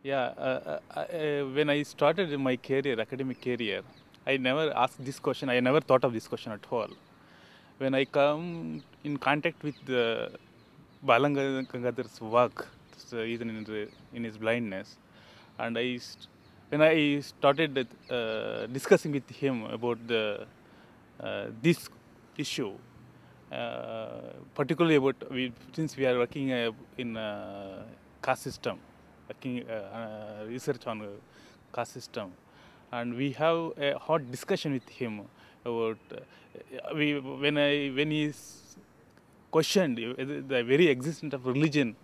Yeah, when I started my career, academic career, I never asked this question. I never thought of this question at all. When I come in contact with Balangangadhar's work, even in his blindness, and when I started discussing with him about this issue, particularly about since we are working in caste system, working research on caste system, and we have a hot discussion with him about when he questioned the very existence of religion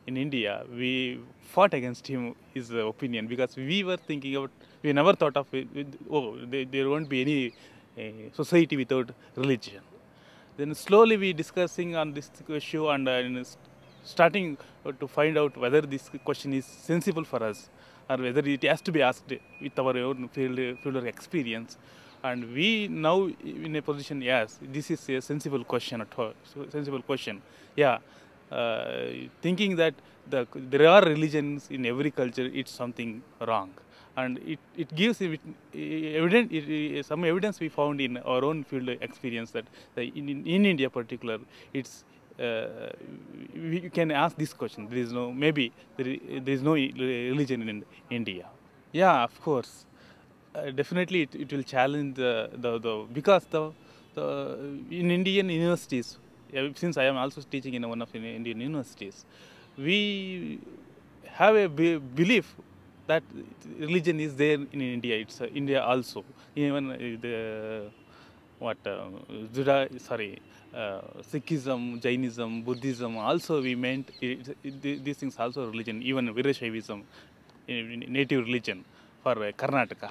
in India, we fought against him, his opinion, because we were thinking about, we never thought of it, there won't be any society without religion. Then slowly we discussing on this issue and starting to find out whether this question is sensible for us or whether it has to be asked with our own field of experience. And we now in a position, yes, this is a sensible question at all, sensible question. Yeah, thinking that there are religions in every culture, it's something wrong. And it gives some evidence we found in our own field experience that in India particular, it's we can ask this question. There is no, maybe there is no religion in India. Yeah, of course. Definitely, it will challenge the because in Indian universities, since I am also teaching in one of the Indian universities, we have a belief that religion is there in India. It's India also. Even the what Sikhism, Jainism, Buddhism. Also, we meant these things also religion. Even Virashaivism, native religion for Karnataka.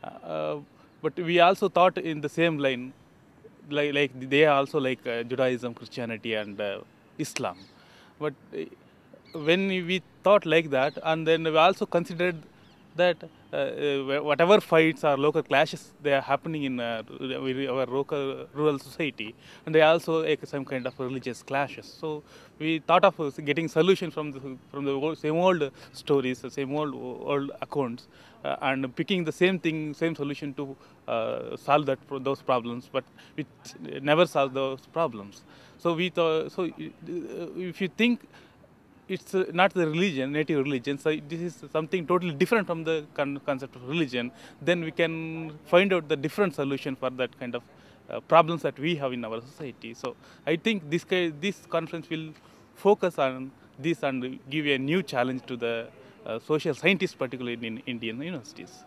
Uh, but we also thought in the same line, like they are also like Judaism, Christianity, and Islam. But when we thought like that, and then we also considered that whatever fights or local clashes they are happening in our local rural society, and they also some kind of religious clashes. So we thought of getting solution from the same old stories, the same old accounts, and picking the same thing, same solution to solve those problems, but which never solve those problems. So we thought, so if you think it's not the religion, native religion. So this is something totally different from the concept of religion. Then we can find out the different solution for that kind of problems that we have in our society. So I think this conference will focus on this and give a new challenge to the social scientists, particularly in Indian universities.